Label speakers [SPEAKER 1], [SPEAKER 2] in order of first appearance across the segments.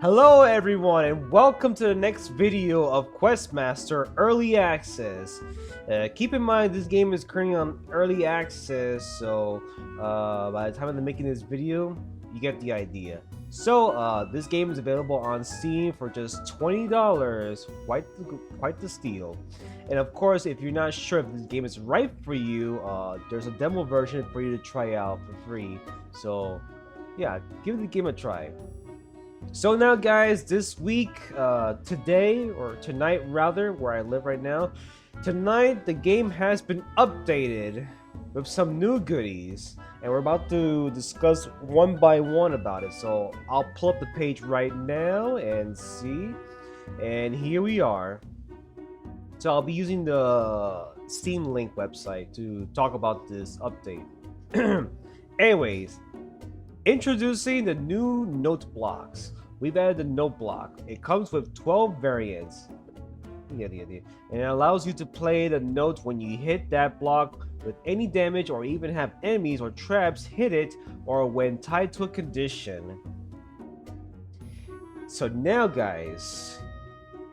[SPEAKER 1] Hello everyone and welcome to the next video of Questmaster Early Access. Keep in mind this game is currently on Early Access, so by the time I'm making this video, you get the idea. So this game is available on Steam for just $20, quite the steal. And of course, if you're not sure if this game is right for you, there's a demo version for you to try out for free. So yeah, give the game a try. So now guys, this week, today, or tonight rather, where I live right now, tonight the game has been updated with some new goodies, and we're about to discuss one by one about it. So I'll pull up the page right now and see, and here we are. So I'll be using the Steam Link website to talk about this update. Anyways, introducing the new note blocks. We've added the note block. It comes with 12 variants. And it allows you to play the note when you hit that block with any damage, or even have enemies or traps hit it, or when tied to a condition. So now guys,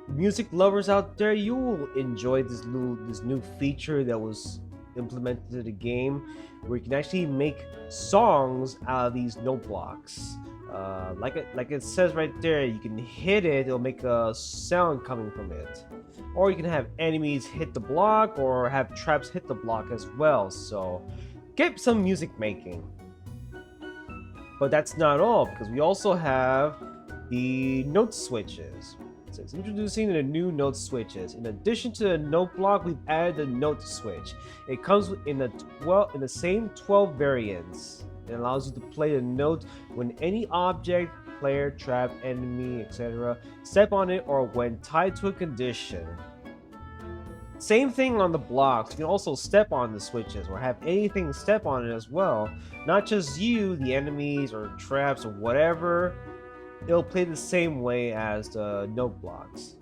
[SPEAKER 1] music lovers out there, you will enjoy this new feature that was implemented to the game, where you can actually make songs out of these note blocks. Like it says right there, you can hit it, it'll make a sound coming from it. Or you can have enemies hit the block, or have traps hit the block as well. So get some music making. But that's not all, because we also have the note switches. So it's introducing the new note switches. In addition to the note block, we've added the note switch. It comes in the same 12 variants. It allows you to play the note when any object, player, trap, enemy, etc. step on it, or when tied to a condition. Same thing on the blocks. You can also step on the switches, or have anything step on it as well. Not just you, the enemies or traps or whatever. It'll play the same way as the note blocks.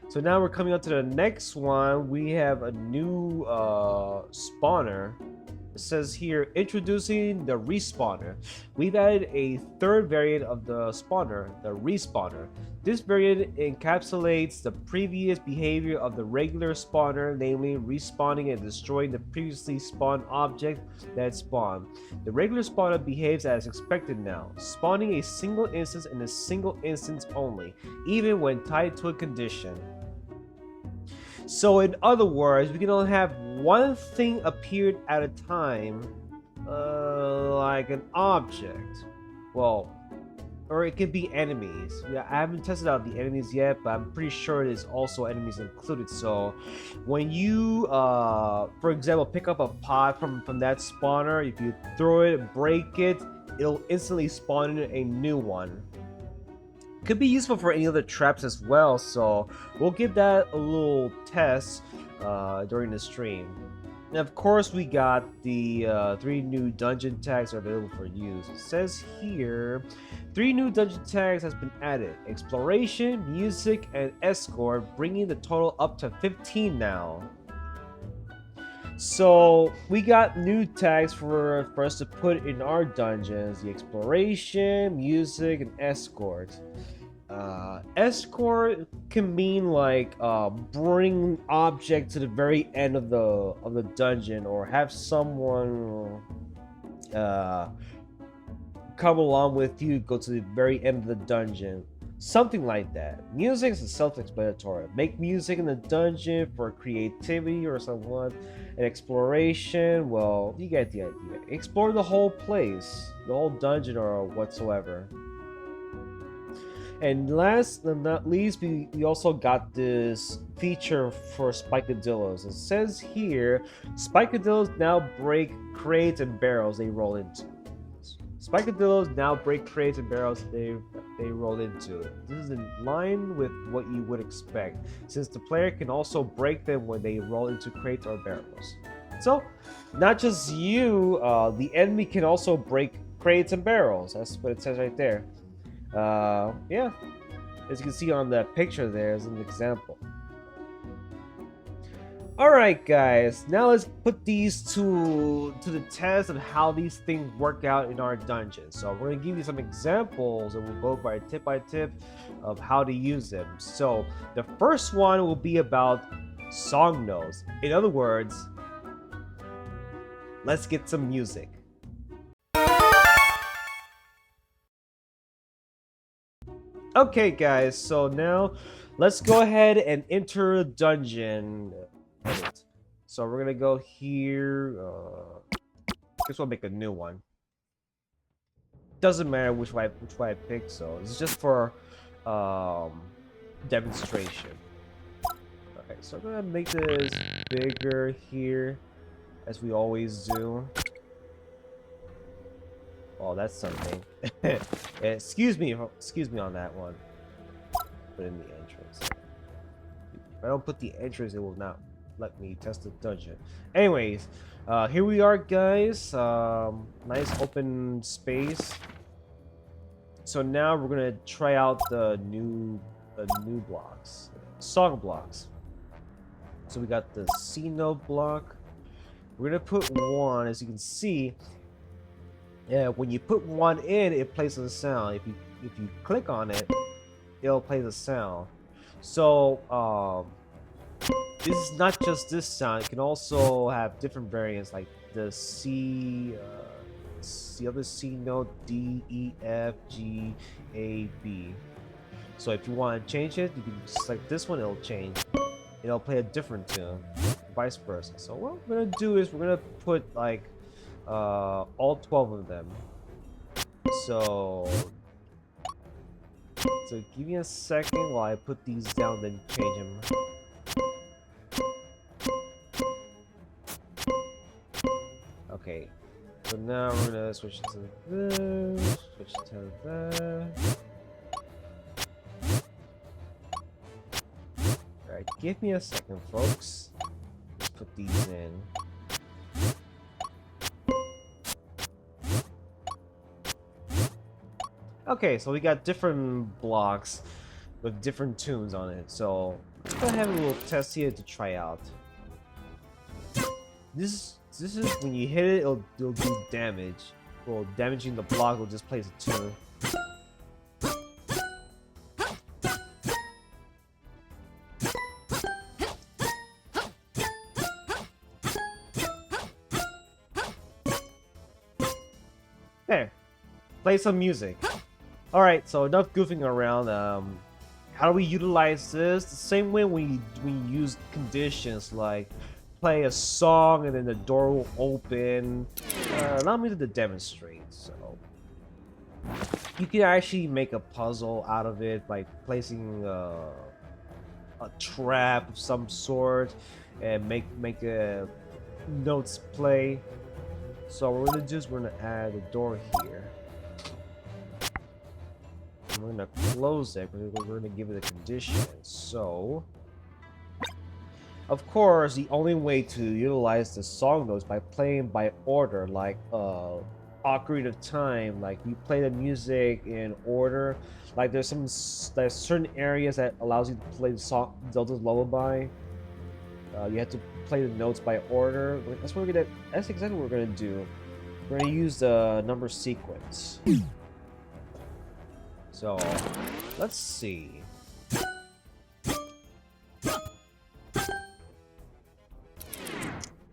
[SPEAKER 1] So now we're coming on to the next one. We have a new spawner. It says here, introducing the respawner. We've added a third variant of the spawner, the respawner. This variant encapsulates the previous behavior of the regular spawner, namely respawning and destroying the previously spawned object that spawned. The regular spawner behaves as expected now, spawning a single instance in a single instance only, even when tied to a condition. So in other words, we can only have one thing appeared at a time, like an object. Well, or it could be enemies. Yeah, I haven't tested out the enemies yet, but I'm pretty sure there's also enemies included. So when you, for example, pick up a pot from that spawner, if you throw it, break it, it'll instantly spawn in a new one. Could be useful for any other traps as well, so we'll give that a little test during the stream. And of course, we got the 3 new dungeon tags are available for use. It says here, 3 new dungeon tags has been added: exploration, music, and escort, bringing the total up to 15 now. So we got new tags for us to put in our dungeons: the exploration, music, and escort. Escort can mean like bring object to the very end of the dungeon, or have someone come along with you, go to the very end of the dungeon. Something like that. Music is self-explanatory. Make music in the dungeon for creativity or somewhat. And exploration, well, you get the idea. Explore the whole place, the whole dungeon or whatsoever. And last but not least, we also got this feature for Spikadillos. It says here, Spikadillos now break crates and barrels they roll into. Spikadillos now break crates and barrels they roll into. This is in line with what you would expect, since the player can also break them when they roll into crates or barrels. So, not just you, the enemy can also break crates and barrels. That's what it says right there. Yeah, as you can see on the picture there as an example. All right, guys. Now let's put these to the test of how these things work out in our dungeon. So we're gonna give you some examples, and we'll go by tip of how to use them. So the first one will be about song notes. In other words, let's get some music. Okay, guys. So now let's go ahead and enter a dungeon. Edit. So we're gonna go here. Guess we'll make a new one. Doesn't matter which way I pick. So it's just for demonstration. Okay, so I'm gonna make this bigger here, as we always do. Oh, that's something. Excuse me on that one. Put in the entrance. If I don't put the entrance, it will not let me test the dungeon. Anyways, here we are, guys. Nice open space. So now we're gonna try out the new blocks, song blocks. So we got the C note block. We're gonna put one, as you can see. Yeah, when you put one in, it plays the sound. If you click on it, it'll play the sound. So this is not just this sound. It can also have different variants, like the C, the other C note, D, E, F, G, A, B. So if you want to change it, you can select this one. It'll change. It'll play a different tune, vice versa. So what we're gonna do is we're gonna put like all 12 of them. So give me a second while I put these down, then change them. Okay, so now we're gonna switch to this, switch to that. Alright, give me a second, folks. Let's put these in. Okay, so we got different blocks with different tunes on it. So let's go ahead and have a little test here to try out. This is when you hit it, it'll do damage. Well, damaging the block will just play the tune. There, play some music. All right, so enough goofing around. How do we utilize this? The same way we use conditions like play a song and then the door will open. Allow me to demonstrate. So you can actually make a puzzle out of it by placing a trap of some sort and make notes play. So what we're gonna do is we're gonna add a door here. And we're gonna close it. We're gonna give it a condition. So of course, the only way to utilize the song notes by playing by order, like Ocarina of Time. Like you play the music in order. Like there's certain areas that allows you to play the song Zelda's Lullaby. You have to play the notes by order. That's what we're gonna. That's exactly what we're gonna do. We're gonna use the number sequence. So let's see.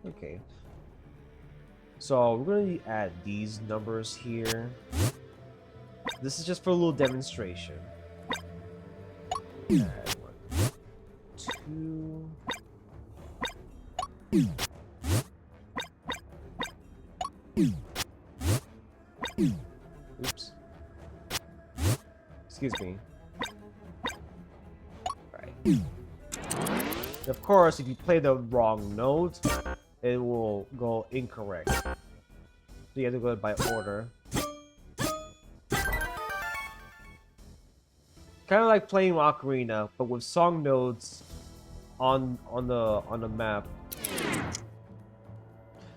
[SPEAKER 1] Okay. So we're going to add these numbers here. This is just for a little demonstration. Add 1, 2. Oops. Excuse me. Right. Of course, if you play the wrong note, it will go incorrect. So you have to go by order. Kind of like playing Ocarina, but with song notes on the map.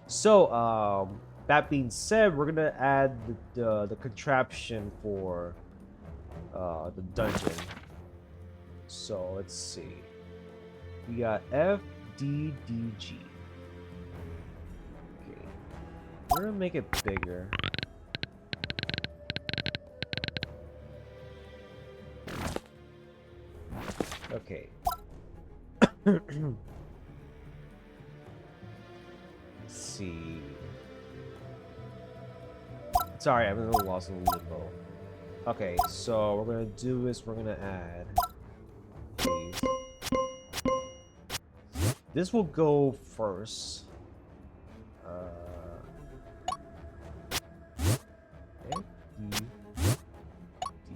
[SPEAKER 1] So that being said, we're gonna add the contraption for the dungeon. So let's see. We got F, D, D, G. Okay. We're gonna make it bigger. Okay. Let's see. Sorry, I'm a little lost in limbo. Okay, so what we're gonna do is we're gonna add these. This will go first. Okay. D, D,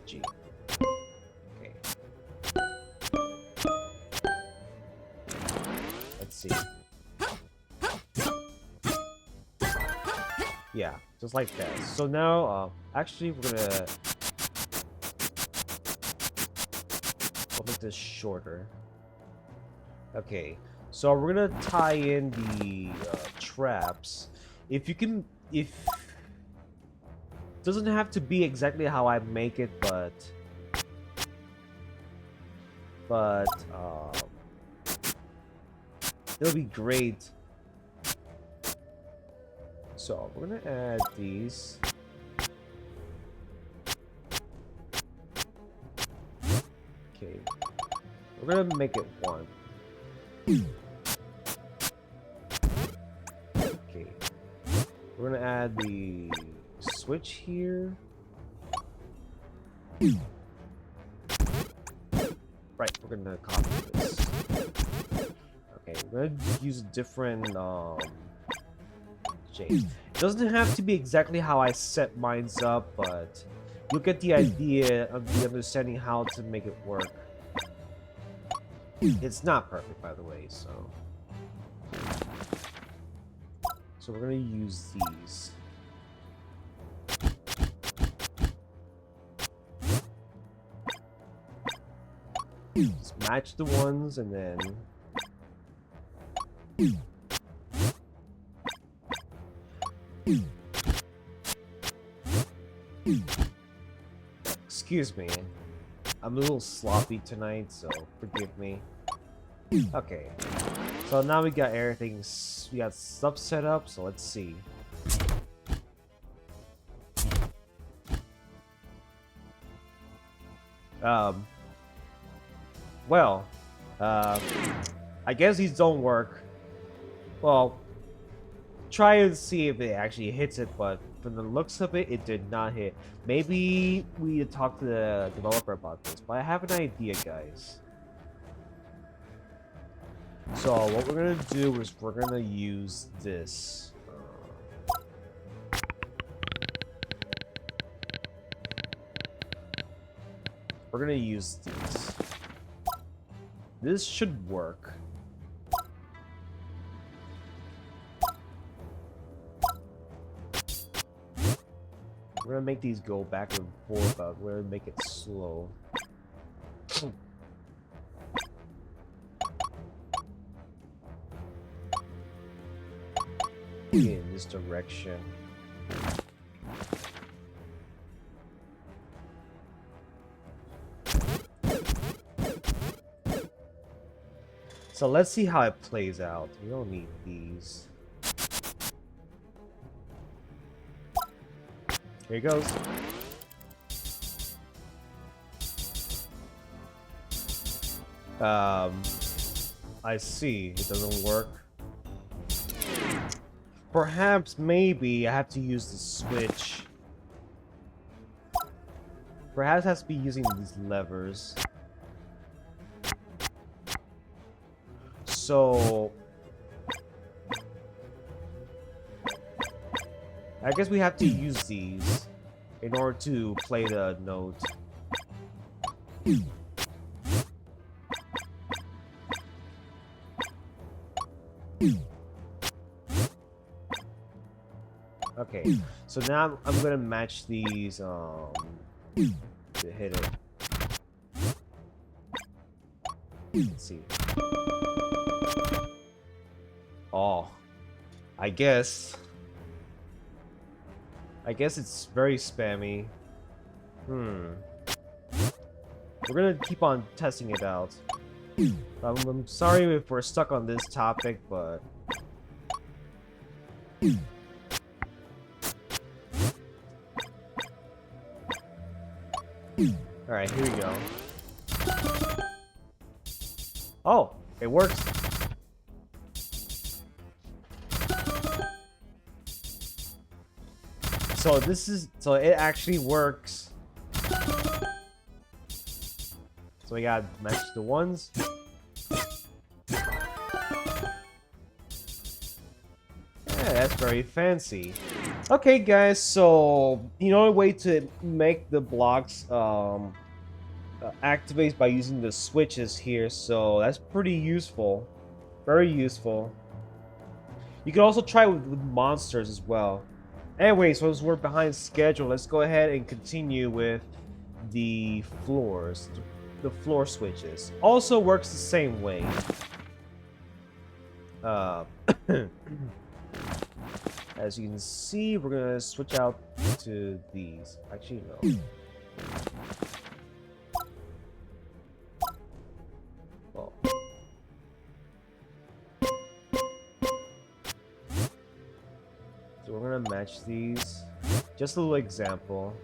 [SPEAKER 1] G. Okay. Let's see. Yeah, just like that. So now, actually, we're gonna we'll make this shorter. Okay, so we're gonna tie in the traps. If you can, if doesn't have to be exactly how I make it, but it'll be great. So we're gonna add these. Okay, we're gonna make it one. Okay, we're gonna add the switch here. Right, we're gonna copy this. Okay, we're gonna use a different shape. It doesn't have to be exactly how I set mine up, but you'll get the idea of the understanding how to make it work. It's not perfect, by the way, so we're gonna use these. Just match the ones and then excuse me, I'm a little sloppy tonight, so forgive me. Okay, so now we got everything, we got stuff set up, so let's see. Well, I guess these don't work. Well, try and see if it actually hits it, but from the looks of it, it did not hit. Maybe we need to talk to the developer about this, but I have an idea, guys. So what we're gonna do is we're gonna use this. We're gonna use these. This should work. We're gonna make these go back and forth, but we're gonna make it slow. In this direction. So let's see how it plays out. We don't need these. Here he goes. I see. It doesn't work. Perhaps, maybe, I have to use the switch. Perhaps it has to be using these levers. So I guess we have to use these in order to play the note. Okay, so now I'm gonna match these to hit it. Let's see. Oh, I guess it's very spammy. We're gonna keep on testing it out. I'm sorry if we're stuck on this topic, but alright, here we go. Oh, it works. So it actually works. So we gotta match the ones. Yeah, that's very fancy. Okay, guys, so the only way to make the blocks activate by using the switches here, so that's pretty useful. Very useful. You can also try with monsters as well. Anyway, so as we're behind schedule, let's go ahead and continue with the floors. The floor switches. Also works the same way. As you can see, we're gonna switch out to these. Actually, no. Oh. So we're gonna match these. Just a little example.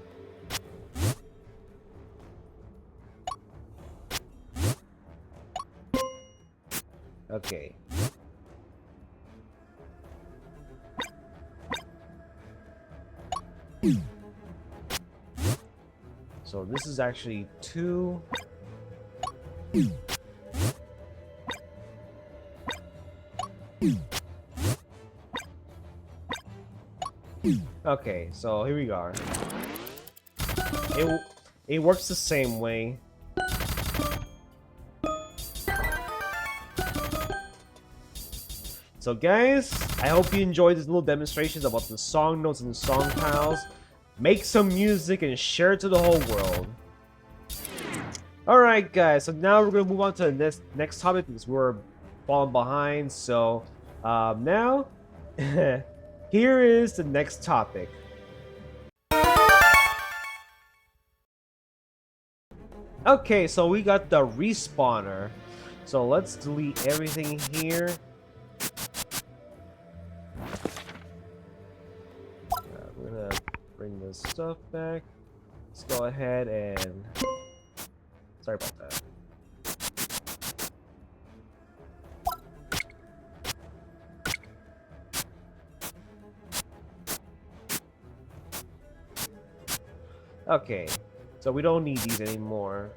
[SPEAKER 1] Okay. So this is actually 2. Okay, so here we are. It works the same way. So guys, I hope you enjoyed these little demonstrations about the song notes and the song tiles. Make some music and share it to the whole world. Alright guys, so now we're going to move on to the next topic because we're falling behind. So now, here is the next topic. Okay, so we got the respawner. So let's delete everything here. We're gonna bring this stuff back. Let's go ahead and... Sorry about that. Okay, so we don't need these anymore.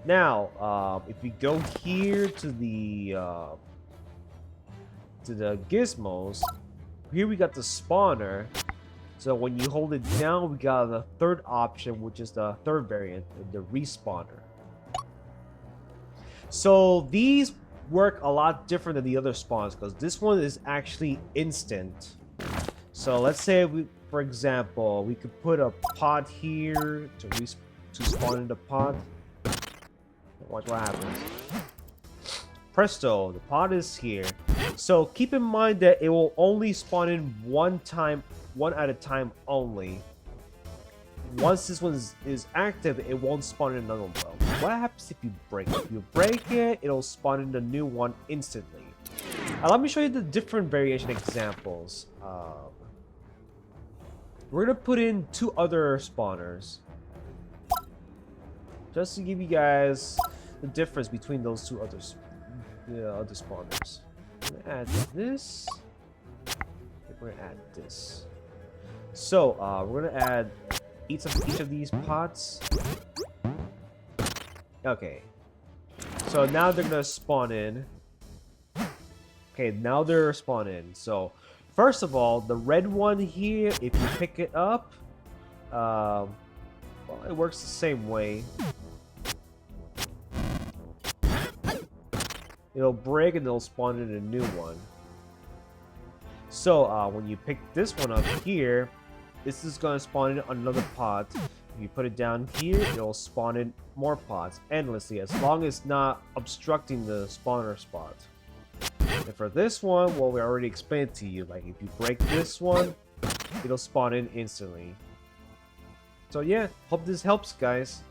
[SPEAKER 1] Now, if we go here to the gizmos, here we got the spawner. So when you hold it down, we got the third option, which is the third variant, the respawner. So these work a lot different than the other spawns because this one is actually instant. So let's say for example, we could put a pod here to spawn in the pod. Watch what happens. Presto, the pod is here. So keep in mind that it will only spawn in one at a time only. Once this one is active, it won't spawn in another one. What happens if you break it? If you break it, it'll spawn in the new one instantly. Let me show you the different variation examples. We're gonna put in 2 other spawners, just to give you guys the difference between those 2 other spawners. I'm gonna add this. We're gonna add this. So we're gonna add each of these pots. Okay. So now they're gonna spawn in. Okay, now they're spawn in. So first of all, the red one here, if you pick it up, well, it works the same way. It'll break and it'll spawn in a new one. So when you pick this one up here, this is gonna spawn in another pot. If you put it down here, it'll spawn in more pots endlessly, as long as it's not obstructing the spawner spot. And for this one, well, we already explained to you, like if you break this one, it'll spawn in instantly. So yeah, hope this helps, guys.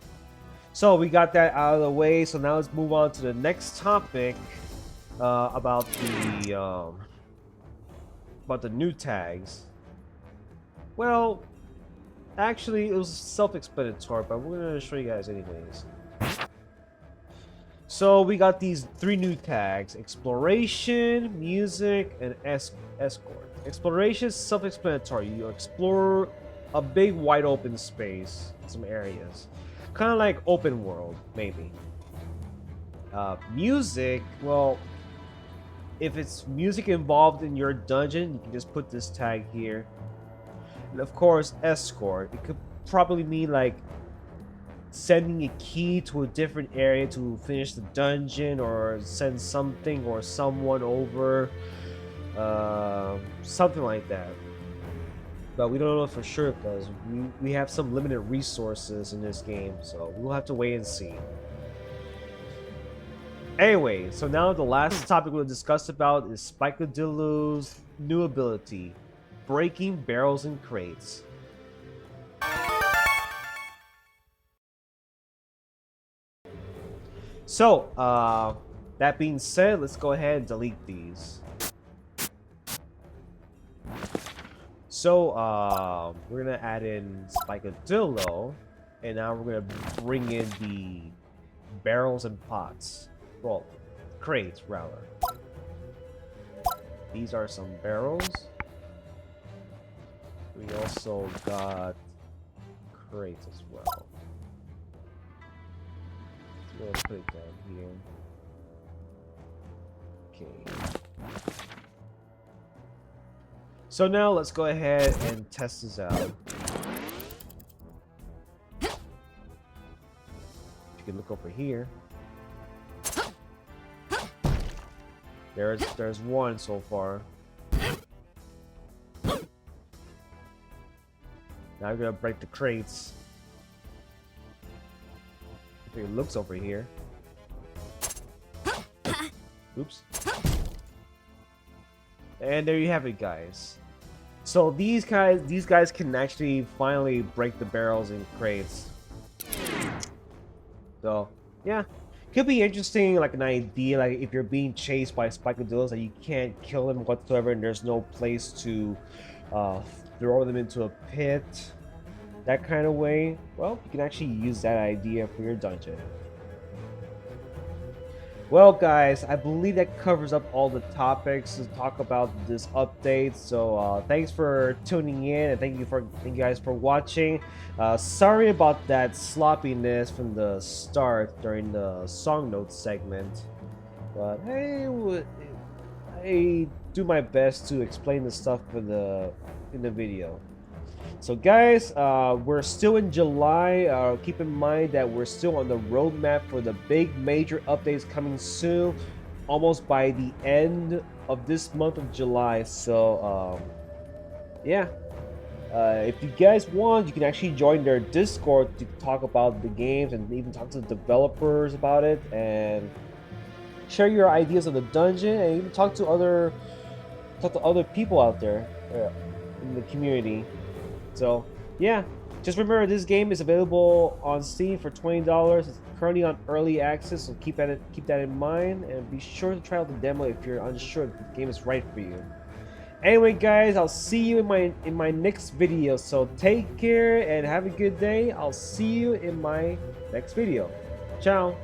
[SPEAKER 1] So we got that out of the way. So now let's move on to the next topic about the new tags. Well, actually, it was self-explanatory, but we're gonna show you guys anyways. So we got these 3 new tags: exploration, music, and escort. Exploration is self-explanatory. You explore a big, wide open space, some areas, kind of like open world, maybe. Music, well, if it's music involved in your dungeon, you can just put this tag here. And of course, escort. It could probably mean like sending a key to a different area to finish the dungeon, or send something or someone over, something like that. But we don't know for sure because we have some limited resources in this game, so we'll have to wait and see. Anyway, so now the last topic we'll discuss about is Spikadillos' new ability, breaking barrels and crates. So, that being said, let's go ahead and delete these. So, we're gonna add in Spikadillo, and now we're gonna bring in the barrels and pots. Well, crates, rather. These are some barrels. We also got crates as well. So we'll put it down here. Okay. So now let's go ahead and test this out. You can look over here. There's one so far. Now we're gonna break the crates. If it looks over here. Oops. And there you have it, guys. So these guys can actually finally break the barrels and crates. So yeah, could be interesting, like an idea, like if you're being chased by Spikadillos and you can't kill them whatsoever, and there's no place to throw them into a pit, that kind of way. Well, you can actually use that idea for your dungeon. Well, guys, I believe that covers up all the topics to talk about this update. So thanks for tuning in, and thank you guys for watching. Sorry about that sloppiness from the start during the song notes segment, but hey, I do my best to explain the stuff in the video. So guys, we're still in July. Keep in mind that we're still on the roadmap for the big major updates coming soon, almost by the end of this month of July. So yeah, if you guys want, you can actually join their Discord to talk about the games and even talk to the developers about it and share your ideas of the dungeon, and even talk to other people out there in the community. So yeah, just remember this game is available on Steam for $20. It's currently on early access, so keep that in mind, and be sure to try out the demo if you're unsure if the game is right for you. Anyway, guys, I'll see you in my next video. So take care and have a good day. I'll see you in my next video. Ciao.